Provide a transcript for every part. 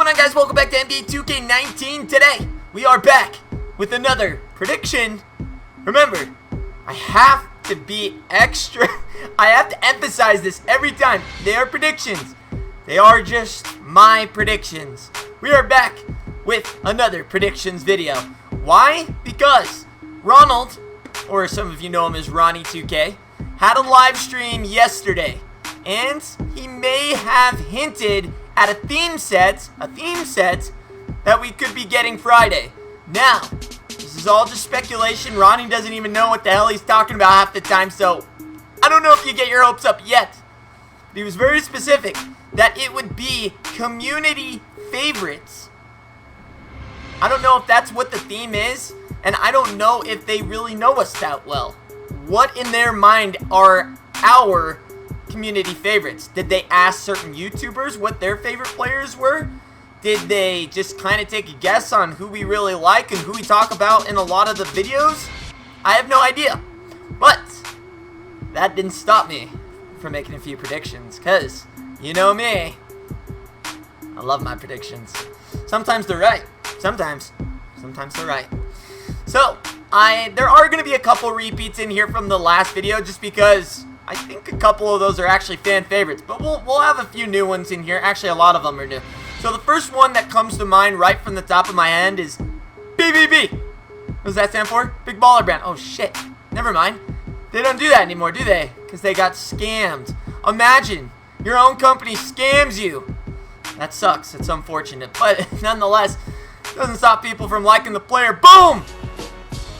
going on, guys? Welcome back to NBA 2K19. Today, we are back with another prediction. Remember, I have to be extra. I have to emphasize this every time. They are predictions. They are just my predictions. We are back with another predictions video. Why? Because Ronald, or some of you know him as RONNIE2K, had a live stream yesterday. And he may have hinted at a theme set that we could be getting Friday. Now, this is all just speculation. Ronnie doesn't even know what the hell he's talking about half the time, so I don't know if you get your hopes up yet. But he was very specific that it would be community favorites. I don't know if that's what the theme is, and I don't know if they really know us that well. What in their mind are our community favorites? Did they ask certain YouTubers what their favorite players were? Did they just kind of take a guess on who we really like and who we talk about in a lot of the videos? I have no idea. But that didn't stop me from making a few predictions, because you know me, I love my predictions. Sometimes they're right. Sometimes they're right. So there are going to be a couple repeats in here from the last video, just because I think a couple of those are actually fan favorites, but we'll have a few new ones in here. Actually, a lot of them are new. So the first one that comes to mind right from the top of my head is BBB. What does that stand for? Big Baller Brand. Oh shit. Never mind. They don't do that anymore, do they? Because they got scammed. Imagine your own company scams you. That sucks. It's unfortunate, but nonetheless, doesn't stop people from liking the player. Boom!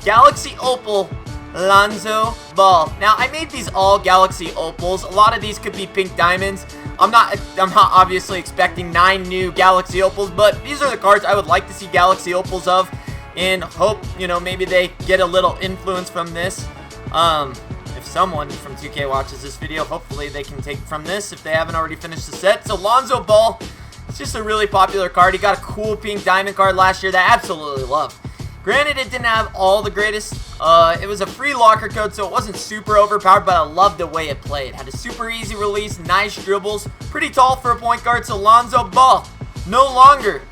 Galaxy Opal LONZO ball. Now, I made these all Galaxy Opals. A lot of these could be pink diamonds. I'm not obviously expecting 9 new Galaxy Opals, but these are the cards I would like to see Galaxy Opals of, and hope, you know, maybe they get a little influence from this. If someone from 2K watches this video, hopefully they can take from this if they haven't already finished the set. So Lonzo Ball, it's just a really popular card. He got a cool pink diamond card last year that I absolutely loved. Granted, it didn't have all the greatest. It was a free locker code, so it wasn't super overpowered, but I loved the way it played. Had a super easy release, nice dribbles, pretty tall for a point guard, so Lonzo Ball, no longer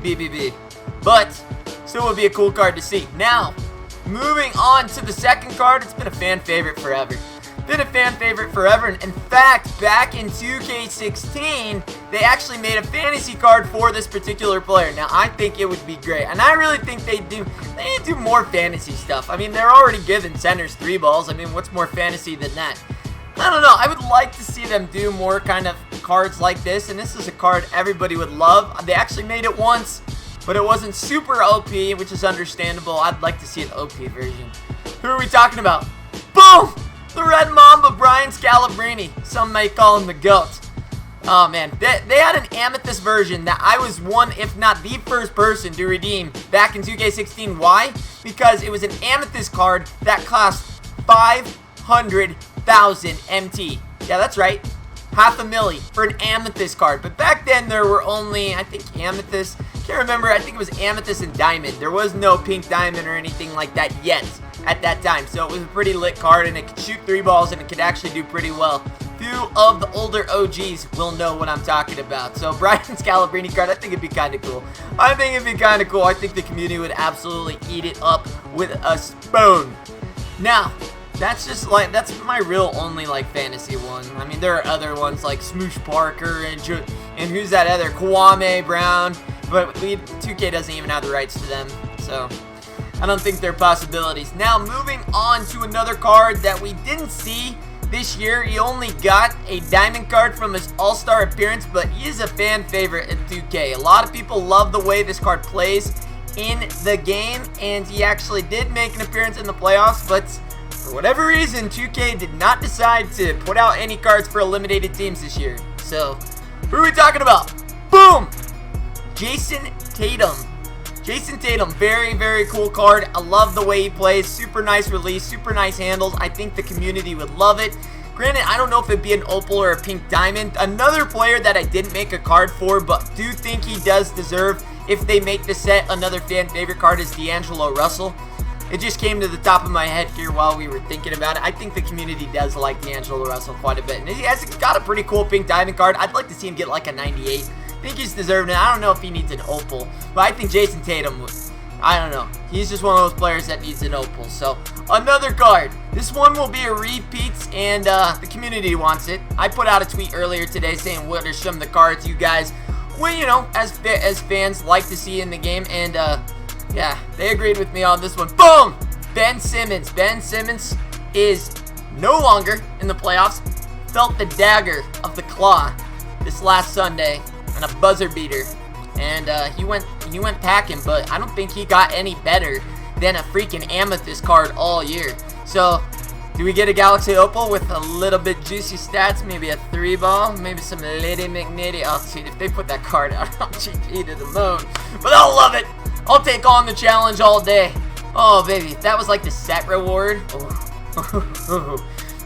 BBB, but still would be a cool card to see. Now, moving on to the second card, it's been a fan favorite forever. And in fact, back in 2K16, they actually made a fantasy card for this particular player. Now, I think it would be great, and I really think they need to do more fantasy stuff. I mean, they're already giving centers 3 balls. I mean, what's more fantasy than that? I don't know. I would like to see them do more kind of cards like this, and this is a card everybody would love. They actually made it once, but it wasn't super OP, which is understandable. I'd like to see an OP version. Who are we talking about? Boom! The Red Mamba, Brian Scalabrine. Some may call him the GOAT. Oh man, they had an Amethyst version that I was one, if not the first person to redeem back in 2K16. Why? Because it was an Amethyst card that cost 500,000 MT. Yeah, that's right. $500,000 for an Amethyst card. But back then there were only, I think, Amethyst. Can't remember. I think it was Amethyst and Diamond. There was no Pink Diamond or anything like that yet at that time. So it was a pretty lit card, and it could shoot 3 balls, and it could actually do pretty well. Few of the older OGs will know what I'm talking about. So Brian Scalabrine card, I think it'd be kind of cool. I think the community would absolutely eat it up with a spoon. Now, that's my real only like fantasy one. I mean, there are other ones like Smoosh Parker and who's that other, Kwame Brown, but 2K doesn't even have the rights to them, so I don't think they're possibilities. Now, moving on to another card that we didn't see this year. He only got a diamond card from his all-star appearance, but he is a fan favorite in 2K. A lot of people love the way this card plays in the game, and he actually did make an appearance in the playoffs, but for whatever reason, 2K did not decide to put out any cards for eliminated teams this year. So, who are we talking about? Boom! Jayson Tatum. Jayson Tatum, very, very cool card. I love the way he plays. Super nice release, super nice handles. I think the community would love it. Granted, I don't know if it'd be an opal or a pink diamond. Another player that I didn't make a card for, but do think he does deserve, if they make the set, another fan favorite card is D'Angelo Russell. It just came to the top of my head here while we were thinking about it. I think the community does like D'Angelo Russell quite a bit. And he has got a pretty cool pink diamond card. I'd like to see him get like a 98. think he's deserving it. I don't know if he needs an opal, but I think Jayson Tatum would. I don't know. He's just one of those players that needs an opal. So, another card. This one will be a repeat, and the community wants it. I put out a tweet earlier today saying what are some of the cards you guys, well, you know, as fans like to see in the game. And, yeah, they agreed with me on this one. Boom! Ben Simmons. Ben Simmons is no longer in the playoffs. Felt the dagger of the claw this last Sunday and a buzzer beater. And he went packing, but I don't think he got any better than a freaking amethyst card all year. So, do we get a Galaxy Opal with a little bit juicy stats? Maybe a 3-ball, maybe some Lady McNitty. Oh, see, if they put that card out, I'll GG to the moon. But I'll love it. I'll take on the challenge all day. Oh, baby, that was like the set reward.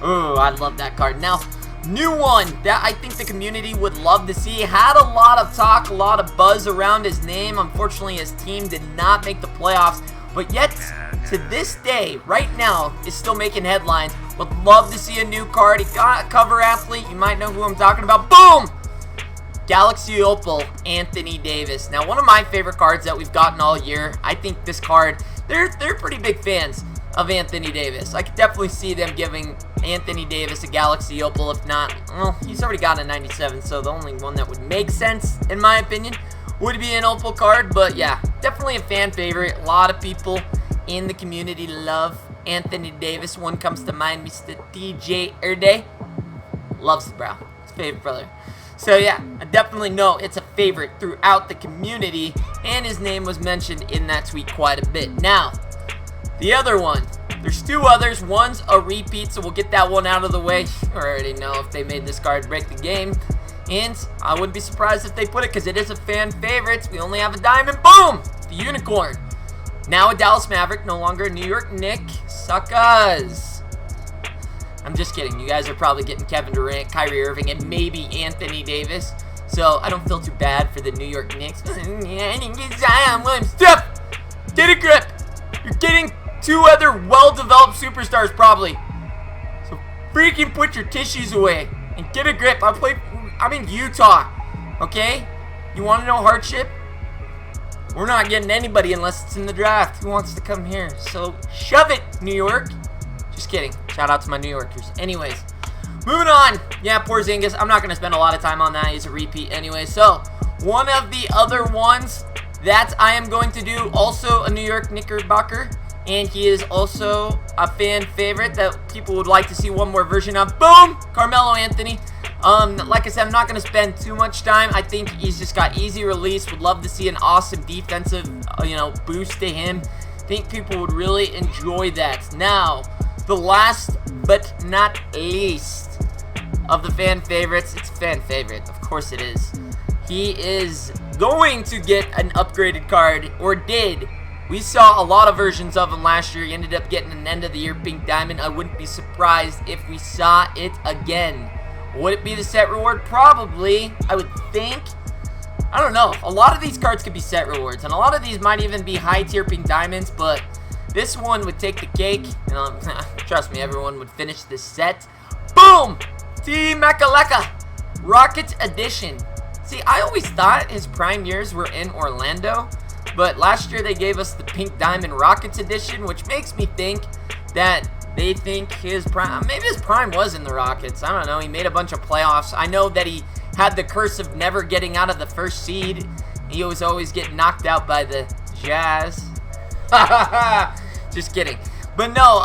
Oh, I love that card. Now, new one that I think the community would love to see. Had a lot of talk, a lot of buzz around his name. Unfortunately, his team did not make the playoffs. But yet, to this day, right now, is still making headlines. Would love to see a new card. He got a cover athlete. You might know who I'm talking about. Boom! Galaxy Opal, Anthony Davis. Now, one of my favorite cards that we've gotten all year. I think this card, they're pretty big fans of Anthony Davis. I could definitely see them giving Anthony Davis a Galaxy Opal. If not, well, he's already got a 97, so the only one that would make sense, in my opinion, would be an Opal card. But yeah, definitely a fan favorite. A lot of people in the community love Anthony Davis. One comes to mind, Mr. DJ Erde. Loves the bro. His favorite brother. So yeah, I definitely know it's a favorite throughout the community, and his name was mentioned in that tweet quite a bit. Now, the other one. There's two others. One's a repeat, so we'll get that one out of the way. You already know if they made this card break the game. And I wouldn't be surprised if they put it, because it is a fan favorite. We only have a diamond. Boom! The unicorn. Now a Dallas Maverick, no longer a New York Knick. Suckers. I'm just kidding. You guys are probably getting Kevin Durant, Kyrie Irving, and maybe Anthony Davis. So I don't feel too bad for the New York Knicks. I didn't get Zion Williams. Stop! Get a grip. You're getting two other well-developed superstars, probably. So freaking put your tissues away and get a grip. I'm in Utah, okay? You want to know hardship? We're not getting anybody unless it's in the draft. Who wants to come here? So shove it, New York. Just kidding. Shout out to my New Yorkers. Anyways, moving on. Yeah, Porzingis. I'm not going to spend a lot of time on that. He's a repeat anyway. So one of the other ones that I am going to do, also a New York Knickerbocker, and he is also a fan favorite that people would like to see one more version of. Boom! Carmelo Anthony. Like I said, I'm not going to spend too much time. I think he's just got easy release. Would love to see an awesome defensive, boost to him. Think people would really enjoy that. Now, the last but not least of the fan favorites. It's a fan favorite. Of course it is. He is going to get an upgraded card, or did. We saw a lot of versions of him last year. He ended up getting an end-of-the-year pink diamond. I wouldn't be surprised if we saw it again. Would it be the set reward? Probably, I would think. I don't know. A lot of these cards could be set rewards, and a lot of these might even be high-tier pink diamonds, but this one would take the cake. Trust me, everyone would finish this set. Boom! T. Makaleka. Rockets Edition. See, I always thought his prime years were in Orlando, but last year they gave us the Pink Diamond Rockets Edition, which makes me think that they think his prime, maybe his prime was in the Rockets. I don't know. He made a bunch of playoffs. I know that he had the curse of never getting out of the first seed. He was always getting knocked out by the Jazz. Just kidding. But no,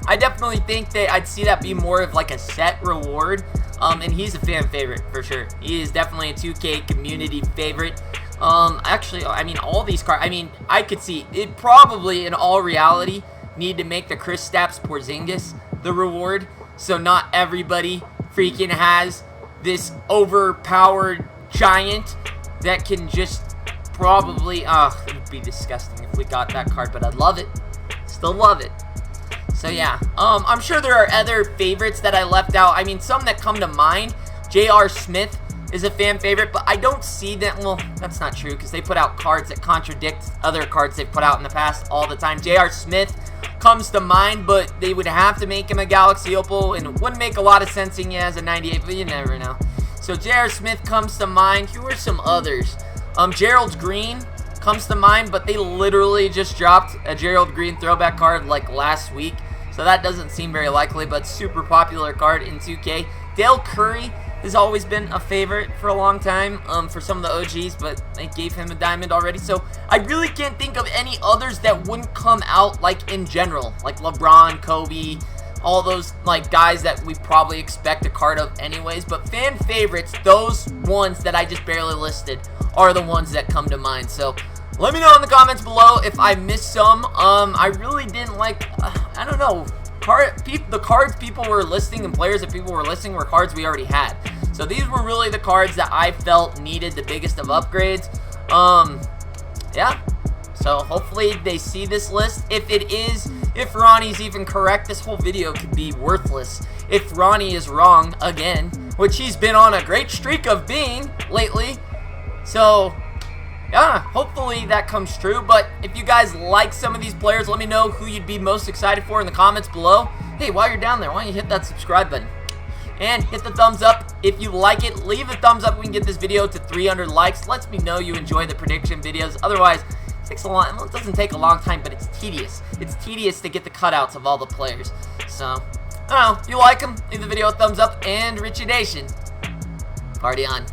I definitely think that I'd see that be more of like a set reward. And he's a fan favorite for sure. He is definitely a 2K community favorite. Actually, I mean, all these cards, I could see it probably in all reality need to make the Kristaps Porzingis the reward. So not everybody freaking has this overpowered giant that can just probably, it would be disgusting if we got that card, but I'd love it. Still love it. So yeah, I'm sure there are other favorites that I left out. I mean, some that come to mind. J.R. Smith is a fan favorite, but I don't see that. Well, that's not true because they put out cards that contradict other cards they've put out in the past all the time. J.R. Smith comes to mind, but they would have to make him a Galaxy Opal, and it wouldn't make a lot of sense seeing he has a 98, but you never know. So J.R. Smith comes to mind. Who are some others? Gerald Green comes to mind, but they literally just dropped a Gerald Green throwback card like last week. So that doesn't seem very likely, but super popular card in 2K. Dale Curry has always been a favorite for a long time for some of the OGs, but they gave him a diamond already. So I really can't think of any others that wouldn't come out like in general, like LeBron, Kobe, all those like guys that we probably expect a card of anyways. But fan favorites, those ones that I just barely listed, are the ones that come to mind. So let me know in the comments below if I missed some. I really didn't like, I don't know, the cards people were listing and players that people were listing were cards we already had. So these were really the cards that I felt needed the biggest of upgrades. Yeah. So hopefully they see this list. If Ronnie's even correct, this whole video could be worthless. If Ronnie is wrong again, which he's been on a great streak of being lately. So yeah, hopefully that comes true. But if you guys like some of these players, let me know who you'd be most excited for in the comments below. Hey, while you're down there, why don't you hit that subscribe button? And hit the thumbs up if you like it. Leave a thumbs up. We can get this video to 300 likes. Lets me know you enjoy the prediction videos. Otherwise, it takes a long, well, it doesn't take a long time, but it's tedious. It's tedious to get the cutouts of all the players. So, I don't know. If you like them, leave the video a thumbs up. And Richie Nation, party on.